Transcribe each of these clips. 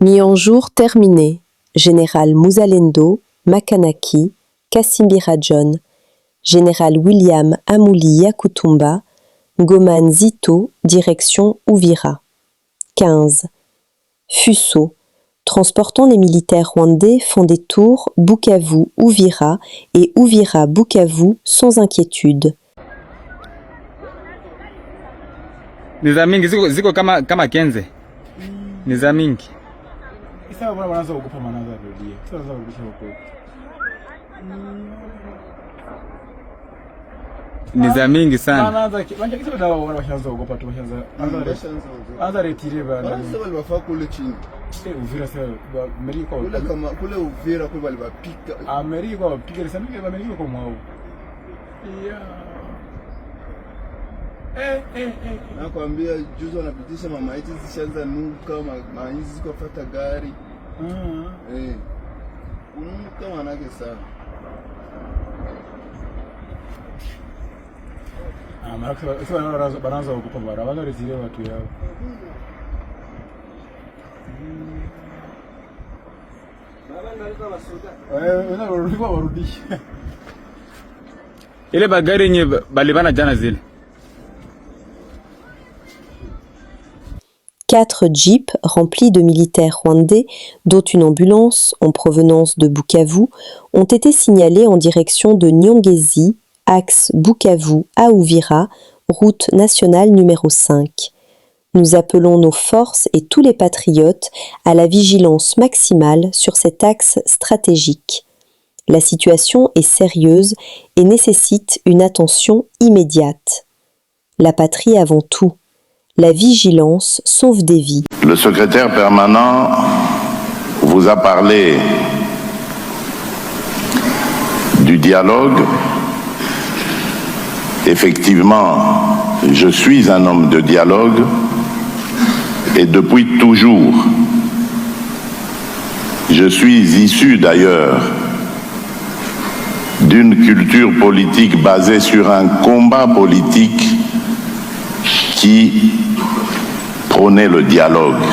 Mis en jour terminé. Général Muzalendo, Makanaki, Kasimbira John, Général William Amuli Yakutumba, Goman Zito, direction Uvira. 15. Fuso. Transportant les militaires rwandais font des tours Bukavu-Uvira et Uvira-Bukavu sans inquiétude. Ni za mingi ziko kama kenze. Ni za mingi. Sasa wanaanza kukupa maneno ya rudia. Sasa warudisha huko. Ni za mingi sana. Wanaanza kisha dawa wanashaanza kukupa tu anza retire bana. Sasa wale wafaa kule chini. Uvira sasa Amerika kule kama kule Uvira kule wale wapika. Amerika wapika sana kama Amerika kwa mwao. Yeah. Nakwambia juzi wanapitisha mamaiti zishaanza nuka, mainzi ziko fata gari. Unuka manake sana. Sasa banaanza kukupa bara, wana retire watu yao. Warudisha. Ile bagari yenye balibana jana zile. 4 jeeps remplis de militaires rwandais, dont une ambulance en provenance de Bukavu, ont été signalés en direction de Nyongezi, axe Bukavu à Uvira, route nationale numéro 5. Nous appelons nos forces et tous les patriotes à la vigilance maximale sur cet axe stratégique. La situation est sérieuse et nécessite une attention immédiate. La patrie avant tout. La vigilance sauve des vies. Le secrétaire permanent vous a parlé du dialogue. Effectivement, je suis un homme de dialogue et depuis toujours. Je suis issu d'ailleurs d'une culture politique basée sur un combat politique qui prônait le dialogue.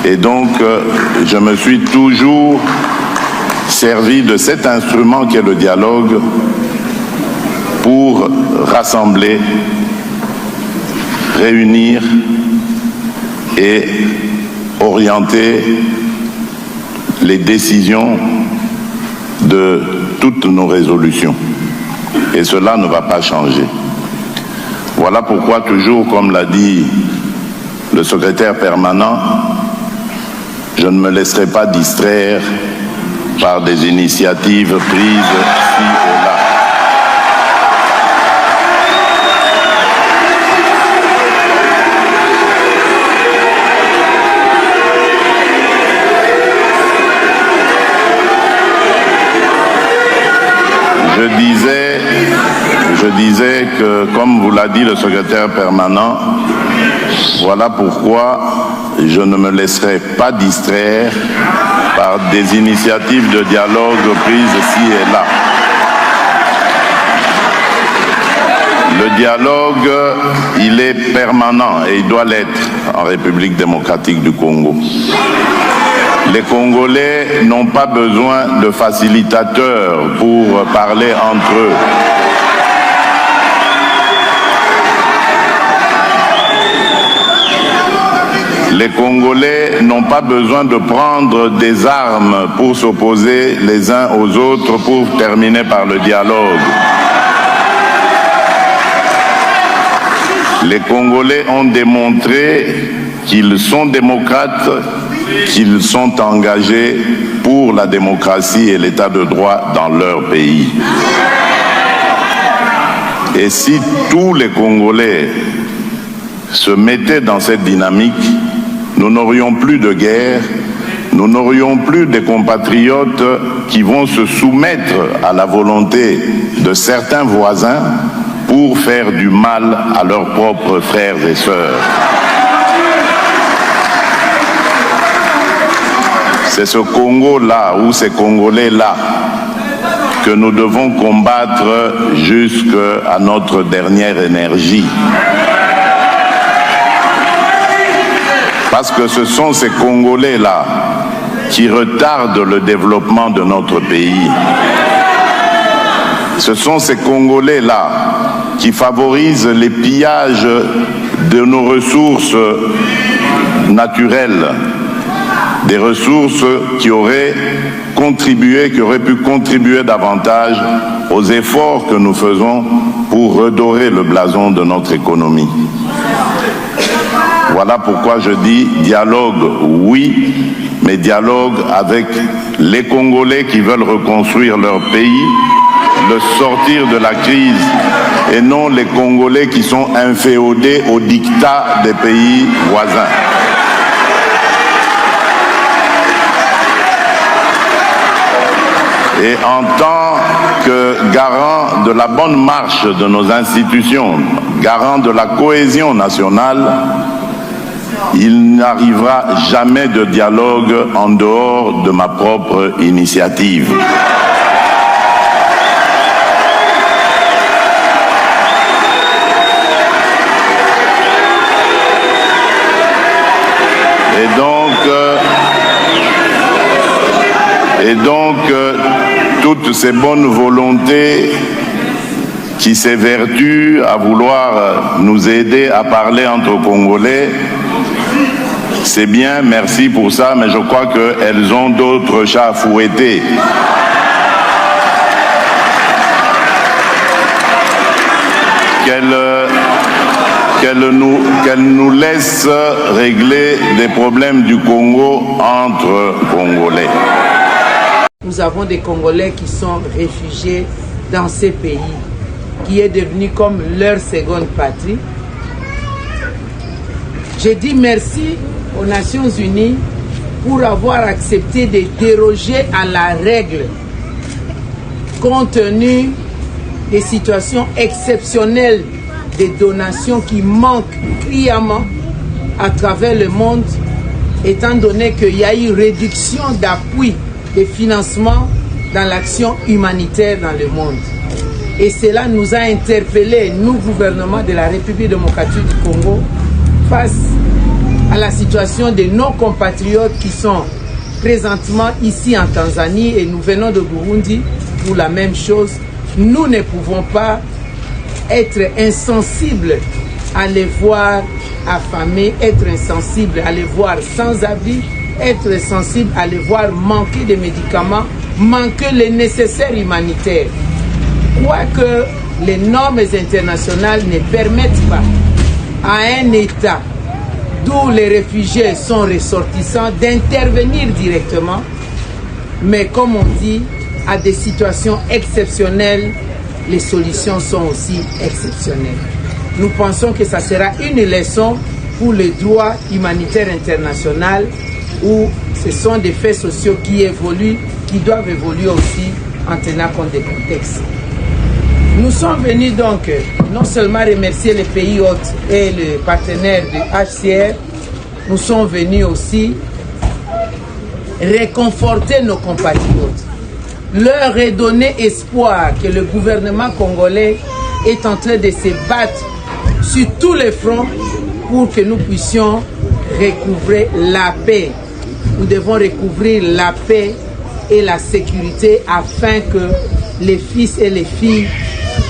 Et donc, je me suis toujours servi de cet instrument qu'est le dialogue pour rassembler, réunir et orienter les décisions de toutes nos résolutions. Et cela ne va pas changer. Voilà pourquoi toujours, comme l'a dit le secrétaire permanent, je ne me laisserai pas distraire par des initiatives prises ci et là. Je disais que, comme vous l'a dit le secrétaire permanent, voilà pourquoi je ne me laisserai pas distraire par des initiatives de dialogue prises ci et là. Le dialogue, il est permanent et il doit l'être en République démocratique du Congo. Les Congolais n'ont pas besoin de facilitateurs pour parler entre eux. Les Congolais n'ont pas besoin de prendre des armes pour s'opposer les uns aux autres pour terminer par le dialogue. Les Congolais ont démontré qu'ils sont démocrates, qu'ils sont engagés pour la démocratie et l'état de droit dans leur pays. Et si tous les Congolais se mettaient dans cette dynamique, nous n'aurions plus de guerre, nous n'aurions plus des compatriotes qui vont se soumettre à la volonté de certains voisins pour faire du mal à leurs propres frères et sœurs. C'est ce Congo-là, ou ces Congolais-là, que nous devons combattre jusqu'à notre dernière énergie. Parce que ce sont ces Congolais-là qui retardent le développement de notre pays. Ce sont ces Congolais-là qui favorisent les pillages de nos ressources naturelles, des ressources qui auraient pu contribuer davantage aux efforts que nous faisons pour redorer le blason de notre économie. Voilà pourquoi je dis dialogue, oui, mais dialogue avec les Congolais qui veulent reconstruire leur pays, le sortir de la crise, et non les Congolais qui sont inféodés au diktat des pays voisins. Et en tant que garant de la bonne marche de nos institutions, garant de la cohésion nationale, il n'arrivera jamais de dialogue en dehors de ma propre initiative. Et donc, toutes ces bonnes volontés qui s'évertuent à vouloir nous aider à parler entre Congolais, c'est bien, merci pour ça, mais je crois qu'elles ont d'autres chats à fouetter. Qu'elles nous laissent régler les problèmes du Congo entre Congolais. Nous avons des Congolais qui sont réfugiés dans ces pays, qui est devenu comme leur seconde patrie. Je dis merci aux Nations Unies pour avoir accepté de déroger à la règle, compte tenu des situations exceptionnelles des donations qui manquent criamment à travers le monde, étant donné qu'il y a eu réduction d'appui de financement dans l'action humanitaire dans le monde. Et cela nous a interpellés, nous, gouvernement de la République démocratique du Congo, face à la situation de nos compatriotes qui sont présentement ici en Tanzanie, et nous venons de Burundi pour la même chose. Nous ne pouvons pas être insensibles à les voir affamés, être insensibles à les voir sans abri, être sensibles à les voir manquer de médicaments, manquer les nécessaires humanitaires. Quoique les normes internationales ne permettent pas à un État d'où les réfugiés sont ressortissants d'intervenir directement, mais comme on dit, à des situations exceptionnelles, les solutions sont aussi exceptionnelles. Nous pensons que ça sera une leçon pour le droit humanitaire international, où ce sont des faits sociaux qui évoluent, qui doivent évoluer aussi en tenant compte des contextes. Nous sommes venus donc non seulement remercier les pays hôtes et les partenaires du HCR, nous sommes venus aussi réconforter nos compatriotes, leur redonner espoir que le gouvernement congolais est en train de se battre sur tous les fronts pour que nous puissions recouvrer la paix. Nous devons recouvrir la paix et la sécurité afin que les fils et les filles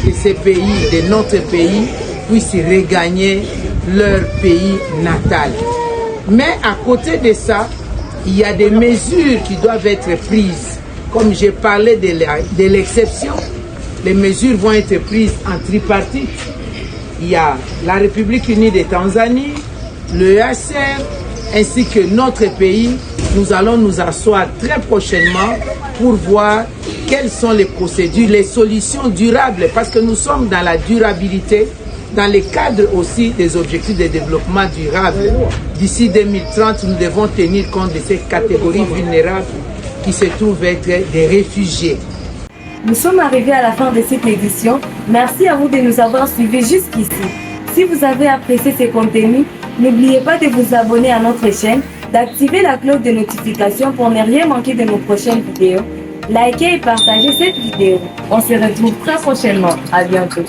de ces pays, de notre pays, puissent regagner leur pays natal. Mais à côté de ça, il y a des mesures qui doivent être prises. Comme j'ai parlé de l'exception, les mesures vont être prises en tripartite. Il y a la République unie de Tanzanie, le HCR, ainsi que notre pays. Nous allons nous asseoir très prochainement pour voir quelles sont les procédures, les solutions durables, parce que nous sommes dans la durabilité, dans le cadre aussi des objectifs de développement durable. D'ici 2030, nous devons tenir compte de ces catégories vulnérables qui se trouvent être des réfugiés. Nous sommes arrivés à la fin de cette édition. Merci à vous de nous avoir suivis jusqu'ici. Si vous avez apprécié ces contenus, n'oubliez pas de vous abonner à notre chaîne, d'activer la cloche de notification pour ne rien manquer de nos prochaines vidéos. Likez et partagez cette vidéo. On se retrouve très prochainement. À bientôt.